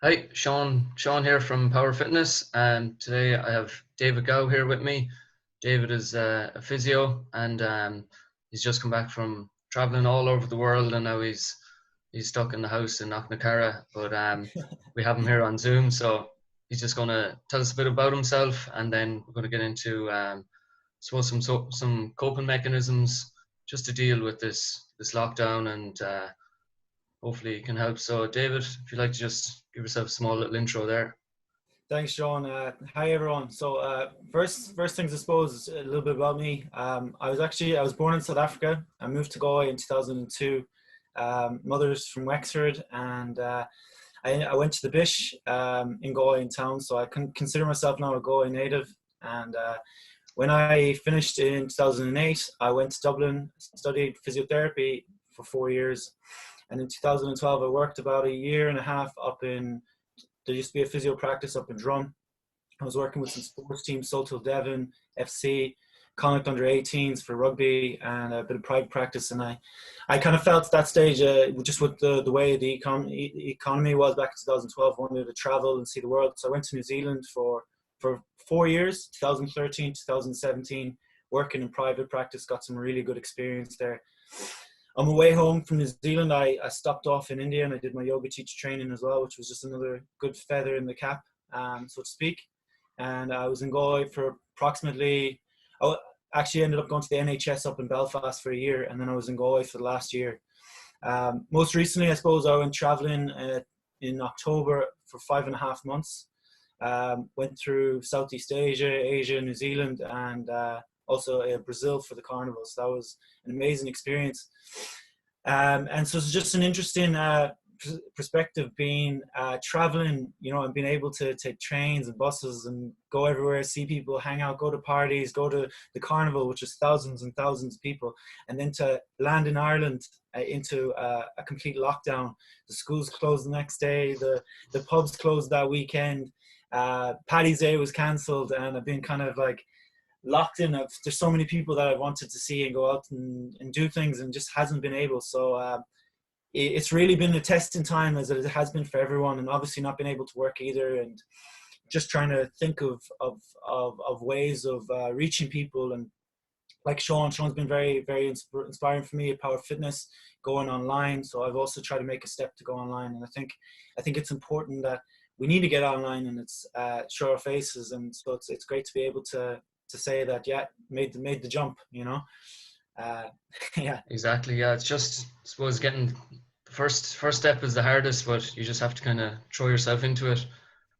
Hi, Seán. Seán here from Power Fitness. Today I have David Gow here with me. David is a physio, and he's just come back from traveling all over the world, and now he's stuck in the house in Knocknacarra. But we have him here on Zoom, so he's just going to tell us a bit about himself, and then we're going to get into suppose some coping mechanisms just to deal with this lockdown, and hopefully it can help. So, David, if you'd like to just give yourself a small little intro there. Thanks, Sean. Hi, everyone. First things, I suppose, a little bit about me. I was born in South Africa. I moved to Galway in 2002. Mother's from Wexford, and I went to the Bish in Galway in town, so I can consider myself now a Galway native. And when I finished in 2008, I went to Dublin, studied physiotherapy for 4 years. And in 2012, I worked about a year and a half there used to be a physio practice up in Drum. I was working with some sports teams, Salthill Devon, FC, Connacht under 18s for rugby, and a bit of private practice. And I kind of felt at that stage, just with the way the economy was back in 2012, I wanted to travel and see the world. So I went to New Zealand for 4 years, 2013, 2017, working in private practice, got some really good experience there. On my way home from New Zealand, I stopped off in India and I did my yoga teacher training as well, which was just another good feather in the cap, so to speak. And I was in Galway for I actually ended up going to the NHS up in Belfast for a year, and then I was in Galway for the last year. Most recently, I suppose, I went traveling in October for 5.5 months. Went through Southeast Asia, New Zealand, and also Brazil for the carnival. So that was an amazing experience. And so it's just an interesting perspective being traveling, and being able to take trains and buses and go everywhere, see people, hang out, go to parties, go to the carnival, which is thousands and thousands of people, and then to land in Ireland into a complete lockdown. The schools closed the next day, the pubs closed that weekend, Paddy's Day was cancelled, and I've been kind of like locked in. There's so many people that I wanted to see and go out and do things, and just hasn't been able. So it's really been a testing time, as it has been for everyone, and obviously not been able to work either, and just trying to think of ways of reaching people. And like Sean's been very, very inspiring for me at Power Fitness, going online. So I've also tried to make a step to go online, and I think it's important that we need to get online, and it's show our faces. And so it's great to be able to say that, yeah, made the jump, yeah. Exactly. Yeah, it's just, I suppose, getting the first step is the hardest, but you just have to kind of throw yourself into it.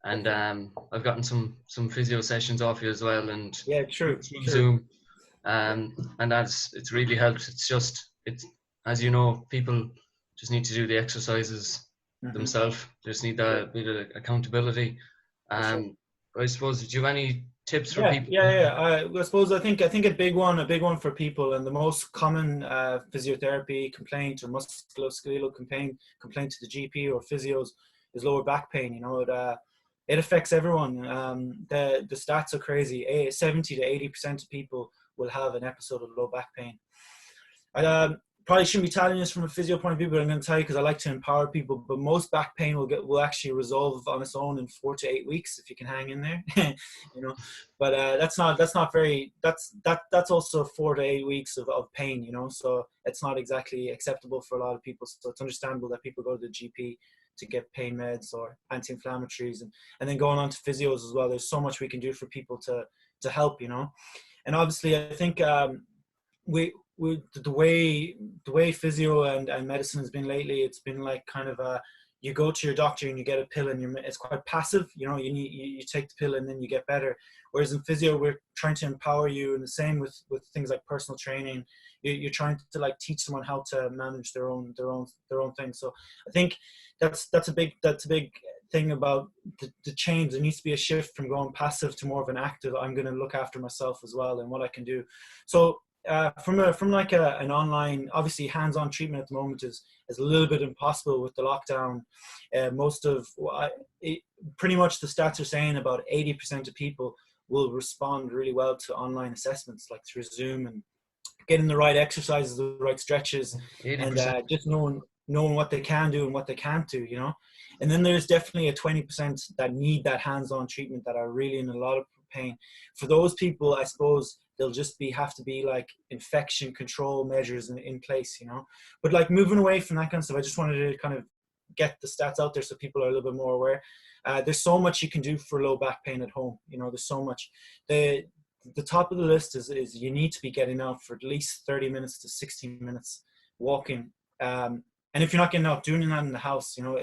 And I've gotten some physio sessions off you as well, and Yeah, true. Zoom, and it's really helped. It's as you know, people just need to do the exercises themselves. They just need that bit of accountability. Sure. I suppose, do you have any tips for Yeah, people? yeah, yeah. I suppose I think a big one for people, and the most common physiotherapy complaint or musculoskeletal complaint to the GP or physios is lower back pain. It affects everyone. The stats are crazy. 70 to 80% of people will have an episode of low back pain. I probably shouldn't be telling this from a physio point of view, but I'm going to tell you because I like to empower people. But most back pain will actually resolve on its own in 4 to 8 weeks if you can hang in there, But that's also 4 to 8 weeks of pain, So it's not exactly acceptable for a lot of people. So it's understandable that people go to the GP to get pain meds or anti-inflammatories, and then going on to physios as well. There's so much we can do for people to help, And obviously, I think the way physio and medicine has been lately, it's been like kind of you go to your doctor and you get a pill, and it's quite passive. You take the pill and then you get better. Whereas in physio, we're trying to empower you, and the same with things like personal training. You're trying to like teach someone how to manage their own thing. So I think that's a big thing about the change. There needs to be a shift from going passive to more of an active. I'm going to look after myself as well, and what I can do. So from like an online, obviously hands-on treatment at the moment is a little bit impossible with the lockdown. Pretty much the stats are saying about 80% of people will respond really well to online assessments, like through Zoom, and getting the right exercises, the right stretches, 80%. and just knowing. knowing what they can do and what they can't do, you know. And then there's definitely a 20% that need that hands-on treatment, that are really in a lot of pain. For those people, I suppose they'll just have to be like infection control measures in place, you know. But like moving away from that kind of stuff, I just wanted to kind of get the stats out there so people are a little bit more aware. There's so much you can do for low back pain at home, you know. There's so much. The top of the list is you need to be getting out for at least 30 minutes to 60 minutes walking. And if you're not getting out, doing that in the house, you know,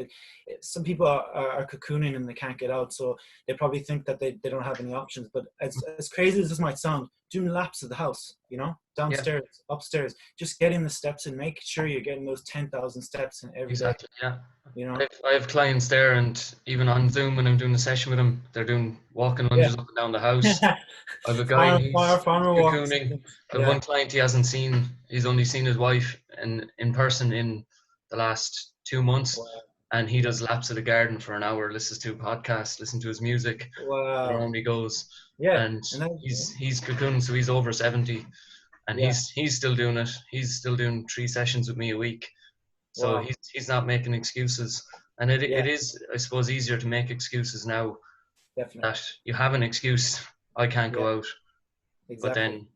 some people are cocooning and they can't get out. So they probably think that they don't have any options. But as crazy as this might sound, doing laps of the house, you know, downstairs, upstairs, just getting the steps and make sure you're getting those 10,000 steps in every day. Yeah. You know, I have clients there, and even on Zoom when I'm doing a session with them, they're doing walking lunges up and down the house. I have a guy who's cocooning. I have one client he's only seen his wife in person in the last 2 months. Wow. And he does laps of the garden for an hour, listens to a podcast, listens to his music. Wow. Around he goes. Yeah. And he's cocooning, so he's over 70. And he's still doing it. He's still doing 3 sessions with me a week. So he's not making excuses. And it is, I suppose, easier to make excuses now. Definitely. That you have an excuse. I can't go out. Exactly. But then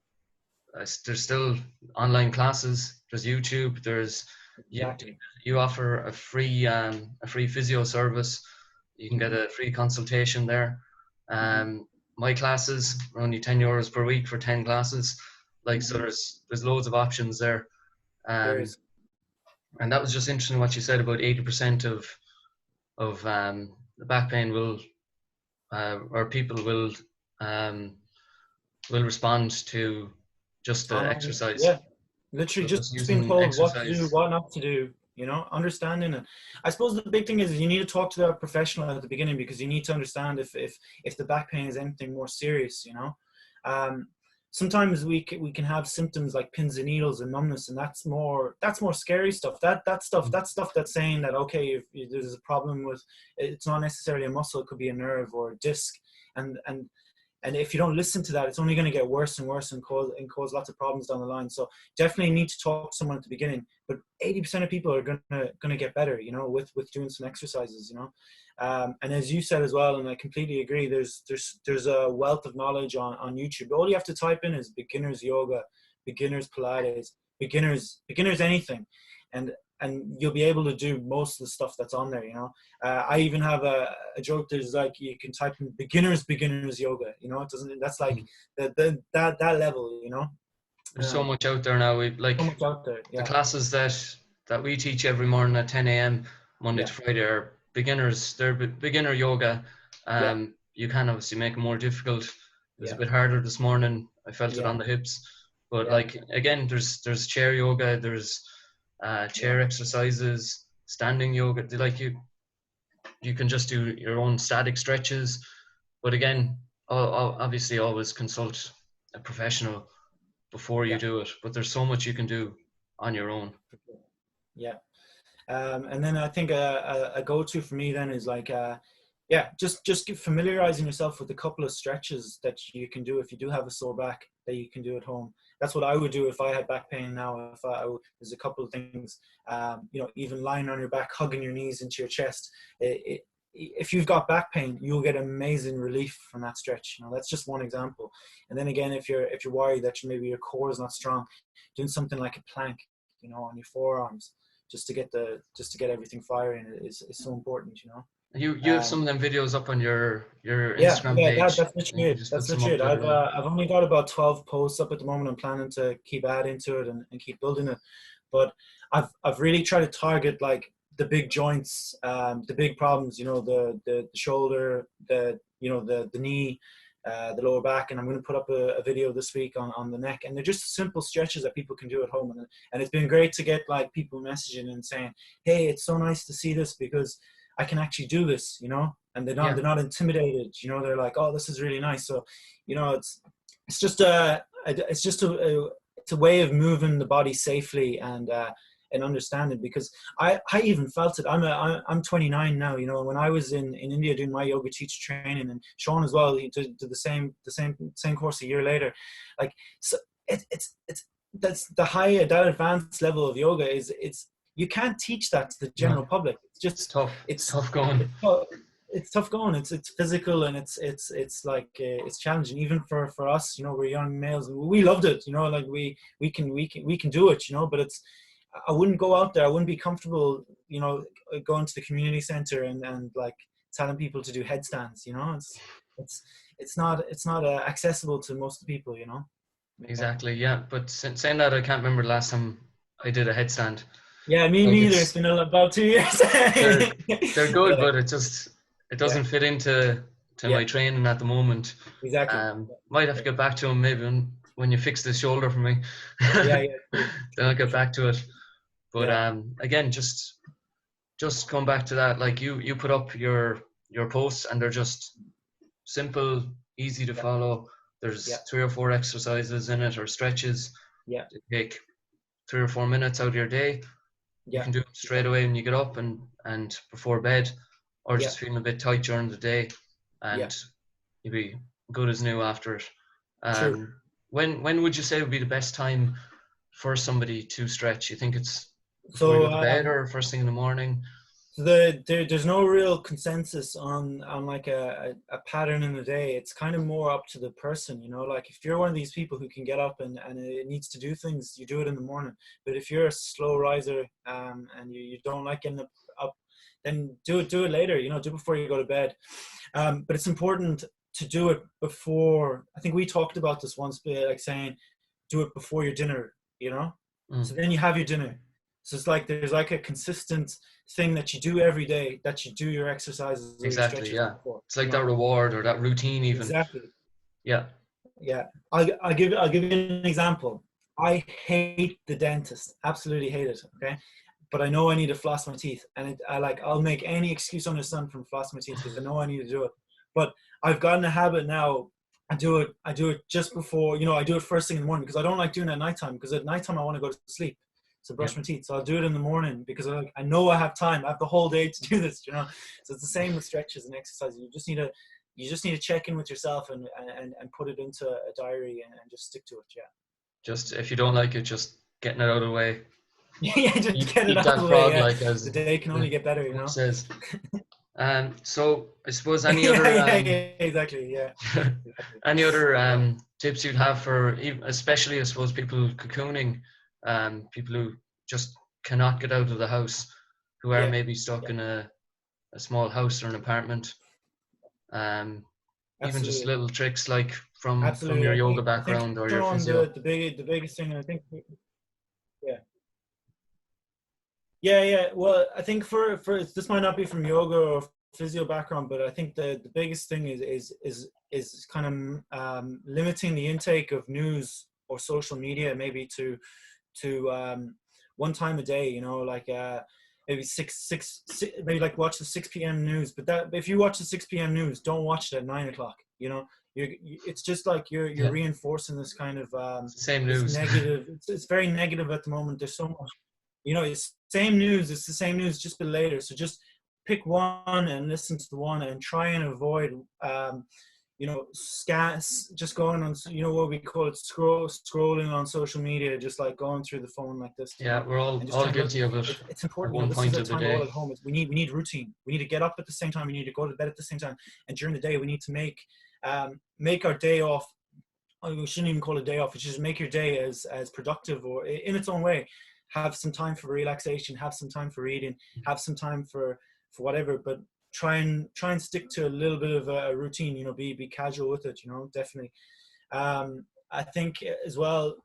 there's still online classes. There's YouTube. There's you offer a free physio service. You can get a free consultation there. My classes are only €10 per week for 10 classes. Like so, there's loads of options there. And that was just interesting what you said about 80% of the back pain will or people will respond to just the exercise. Yeah, literally just being told what to do, what not to do. You know, understanding it. I suppose the big thing is you need to talk to that professional at the beginning, because you need to understand if the back pain is anything more serious. You know, sometimes we can have symptoms like pins and needles and numbness, and that's more scary stuff. That's stuff that's saying that okay, if there's a problem with, it's not necessarily a muscle, it could be a nerve or a disc, and if you don't listen to that, it's only going to get worse and worse and cause lots of problems down the line. So definitely need to talk to someone at the beginning. But 80% of people are gonna get better, you know, with doing some exercises, you know. And as you said as well, and I completely agree, there's a wealth of knowledge on YouTube. All you have to type in is beginners yoga, beginners Pilates, beginners anything, and you'll be able to do most of the stuff that's on there, you know. I even have a joke. There's like, you can type in beginners yoga, you know. It doesn't, that's like that level, you know. There's so much out there now. So much out there. Yeah. The classes that we teach every morning at 10 a.m. Monday to Friday are beginners. They're beginner yoga. You can obviously make it more difficult. It was a bit harder this morning. I felt it on the hips, but like again, there's chair yoga. There's chair exercises, standing yoga. Like you can just do your own static stretches, but again, obviously always consult a professional before you do it. But there's so much you can do on your own. And then I think a go-to for me then is like just familiarizing yourself with a couple of stretches that you can do if you do have a sore back, that you can do at home. That's what I would do if I had back pain now. There's a couple of things, you know, even lying on your back, hugging your knees into your chest. If you've got back pain, you'll get amazing relief from that stretch. You know, that's just one example. And then again, if you're worried that maybe your core is not strong, doing something like a plank, you know, on your forearms, just to get everything firing is so important, you know. You have some of them videos up on your Instagram page. That's literally it. That's literally it. I've only got about 12 posts up at the moment. I'm planning to keep adding to it and keep building it. But I've really tried to target like the big joints, the big problems, you know, the shoulder, the knee, the lower back, and I'm going to put up a video this week on the neck. And they're just simple stretches that people can do at home. And it's been great to get like people messaging and saying, hey, it's so nice to see this because I can actually do this, you know, and they're not intimidated, you know. They're like, oh, this is really nice. So, you know, it's just a way of moving the body safely and understanding, because I even felt it. I'm 29 now, you know. When I was in India doing my yoga teacher training, and Seán as well, he did the same course a year later. Like, so it's that's the that advanced level of yoga is you can't teach that to the No, general public. It's it's just, tough. It's tough going. it's tough going. It's physical, and it's like it's challenging even for us. You know, we're young males. We loved it. You know, like we can do it. You know, but it's, I wouldn't go out there. I wouldn't be comfortable. You know, going to the community center and like telling people to do headstands. You know, it's not accessible to most people. You know. Yeah. Exactly. Yeah. But saying that, I can't remember the last time I did a headstand. Yeah, me Like neither. It's been about 2 years. they're they're good, Yeah, but it yeah, doesn't fit into yeah, my training at the moment. exactly. Might have Yeah, to get back to him maybe when you fix this shoulder for me. yeah, yeah, cool. Then I'll get back to it. But Yeah, again, just come back to that. Like you put up your posts, and they're just simple, easy to yeah, follow. There's yeah, 3 or 4 exercises in it, or stretches. yeah, To take 3 or 4 minutes out of your day. You yeah, can do it straight exactly. away when you get up and before bed, or Yeah, just feeling a bit tight during the day, yeah, and you'll be good as new after it. true. When would you say would be the best time for somebody to stretch? You think it's before you So go to bed or first thing in the morning? there's no real consensus on like a pattern in the day. It's kind of more up to the person, you know. Like if you're one of these people who can get up and it needs to do things, you do it in the morning. But if you're a slow riser, and you don't like getting up, then do it later, you know, do it before you go to bed. But it's important to do it before. I think we talked about this once, like saying do it before your dinner, you know. Mm, So then you have your dinner. So it's like there's like a consistent thing that you do every day, that you do your exercises or your exactly. stretches Yeah, before, it's you like that know. reward or that routine even. Exactly. Yeah. Yeah. I'll give you an example. I hate the dentist. Absolutely hate it. Okay. But I know I need to floss my teeth, and I'll make any excuse under the sun from floss my teeth because I know I need to do it. But I've gotten a habit now. I do it just before, you know, I do it first thing in the morning because I don't like doing it at nighttime, because at nighttime I want to go to sleep. So Yeah. brush my teeth. So I'll do it in the morning because I know I have time. I have the whole day to do this, you know. So it's the same with stretches and exercises. You just need to check in with yourself and put it into a diary and just stick to it. Yeah. Just if you don't like it, just getting it out of the way. Yeah, just get it Eat out of that the way. frog, Yeah, like the as day can only the get better, you book know. says. So I suppose any Yeah, other yeah, yeah, exactly. Yeah, exactly. any other Yeah, tips you'd have for especially I suppose people cocooning, people who just cannot get out of the house, who are yeah, maybe stuck yeah. in a small house or an apartment. Um, Even just Absolutely, little tricks like from absolutely. your I yoga think I think background or your Sean, physio. the biggest thing. I think, yeah, yeah, yeah. Well, I think for this might not be from yoga or physio background, but I think the biggest thing is kind of limiting the intake of news or social media, maybe to one time a day, you know, like maybe six, maybe like watch the 6 p.m. news. But that if you watch the 6 p.m. news, don't watch it at 9 o'clock. You know, it's just like you're Yeah, reinforcing this kind of it's the same this news. negative. It's very negative at the moment. There's so much, you know. It's same news. It's the same news, just a bit later. So just pick one and listen to the one and try and avoid just going on, you know, what we call it, scrolling on social media, just like going through the phone like this, you Yeah, know, we're all and just all trying to look. guilty of it It's at important, you know. one This is point a of the time we're all day. at home. We need routine. We need to get up at the same time. We need to go to bed at the same time. And during the day, we need to make our day off. We shouldn't even call it a day off. It's just make your day as productive or in its own way. Have some time for relaxation. Have some time for reading. Have some time for whatever. But try and stick to a little bit of a routine. You know, be casual with it. You know, definitely. I think as well,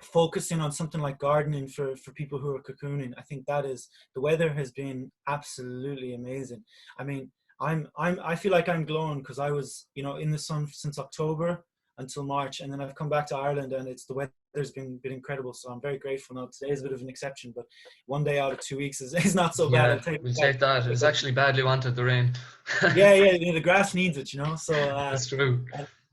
focusing on something like gardening for people who are cocooning. I think that is, the weather has been absolutely amazing. I mean, I feel like I'm glowing because I was, you know, in the sun since October until March, and then I've come back to Ireland, and the weather's been incredible. So I'm very grateful. Now today is a bit of an exception, but one day out of 2 weeks is not so bad. I'll Yeah, take we'll that. take that. It's But actually badly wanted, the rain. yeah, yeah, you know, the grass needs it, you know. So That's true.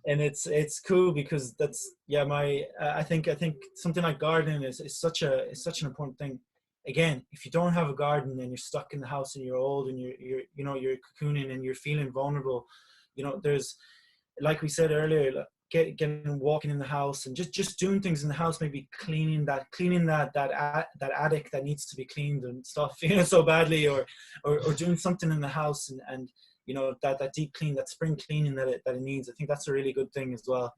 and it's cool because that's, yeah, my I think something like gardening is such an important thing. Again, if you don't have a garden and you're stuck in the house and you're old and you're you know, you're cocooning and you're feeling vulnerable, you know, there's, like we said earlier, like, getting walking in the house and just doing things in the house, maybe cleaning that attic that needs to be cleaned and stuff, so badly, or doing something in the house and that deep clean, that spring cleaning that it needs. I think that's a really good thing as well.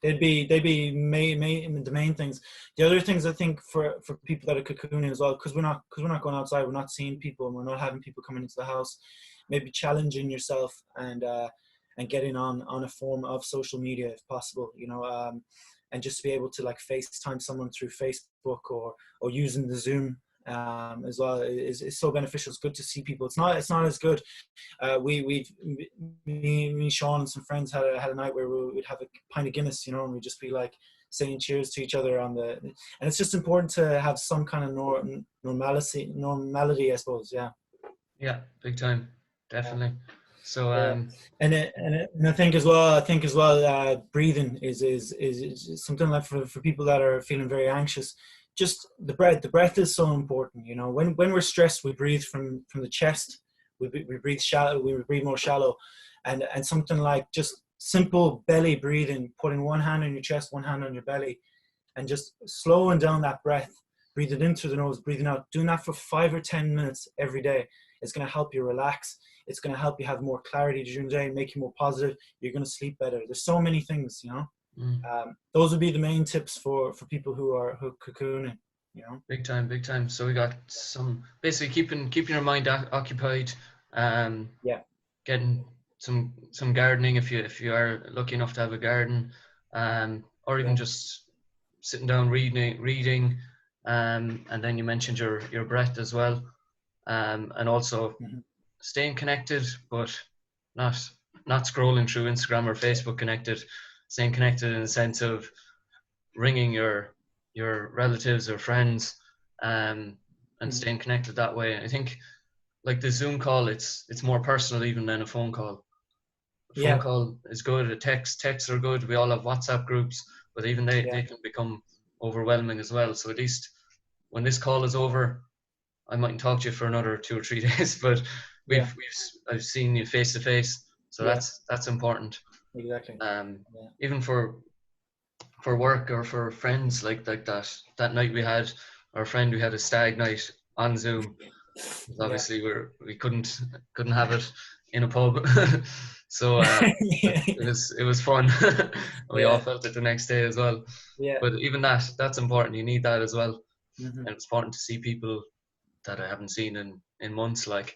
They'd be the main things. The other things, I think, for people that are cocooning as well, because we're not going outside, we're not seeing people, and we're not having people coming into the house. Maybe challenging yourself and getting on a form of social media if possible, and just to be able to like FaceTime someone through Facebook or using the Zoom as well is so beneficial. It's good to see people. It's not as good. Me, Seán, and some friends had a night where we'd have a pint of Guinness, and we'd just be like saying cheers to each other and it's just important to have some kind of normality, I suppose. Yeah, big time, definitely. So and I think as well, breathing is something like for people that are feeling very anxious. Just the breath is so important. When we're stressed, we breathe from the chest. We breathe shallow. We breathe more shallow, and something like just simple belly breathing, putting one hand on your chest, one hand on your belly, and just slowing down that breath. Breathe it in through the nose, breathing out. Doing that for 5 or 10 minutes every day. It's going to help you relax. It's going to help you have more clarity during the day, make you more positive. You're going to sleep better. There's so many things, Those would be the main tips for people who cocooning, Big time. So we got some, basically keeping your mind occupied. Getting some gardening if you are lucky enough to have a garden, or even just sitting down reading, and then you mentioned your breath as well, and also staying connected, but not scrolling through Instagram or Facebook connected. Staying connected in the sense of ringing your relatives or friends, and staying connected that way. I think like the Zoom call, it's more personal even than a phone call. A phone call is good. A texts are good. We all have WhatsApp groups, but even they can become overwhelming as well. So at least when this call is over, I mightn't talk to you for another 2 or 3 days, but I've seen you face to face, so that's important. Exactly. Even for work or for friends, like that night we had a stag night on Zoom. Obviously we couldn't have it in a pub. So it was fun. We all felt it the next day as well. But even that's important. You need that as well. And it's important to see people that I haven't seen in months, like.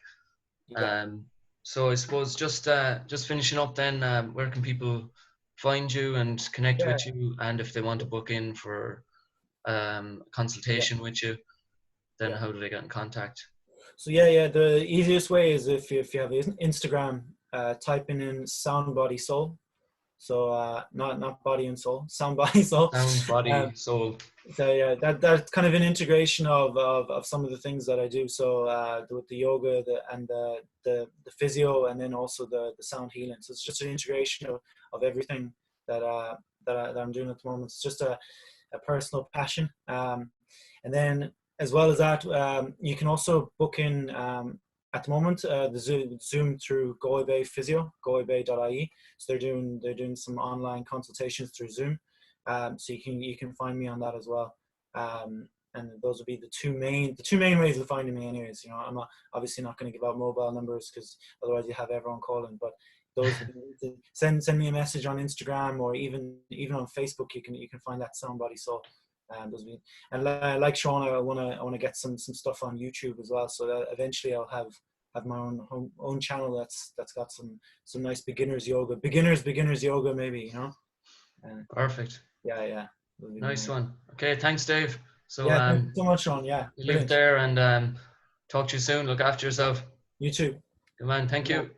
So I suppose just finishing up then, where can people find you and connect with you, and if they want to book in for consultation with you, then how do they get in contact? So the easiest way is if you have Instagram, typing in Sound Body Soul. So not body and soul, sound, body, soul. Sound, body, soul. So that's kind of an integration of some of the things that I do. So with the yoga and the physio, and then also the sound healing. So it's just an integration of everything that I'm doing at the moment. It's just a personal passion. And then as well as that, you can also book in at the moment the Zoom through Galway Physio, galway.ie. So they're doing some online consultations through Zoom. So you can find me on that as well. And those will be the two main ways of finding me. Anyways, I'm obviously not going to give out mobile numbers because otherwise you have everyone calling. But those send me a message on Instagram, or even on Facebook. You can find that Sound Body Soul. And like Seán, I want to get some stuff on YouTube as well, so that eventually I'll have my own channel that's got some nice beginners yoga maybe, Perfect. Nice one. Okay, thanks Dave. So thanks so much, Seán. You live there, and talk to you soon. Look after yourself. You too. Good man. Thank you.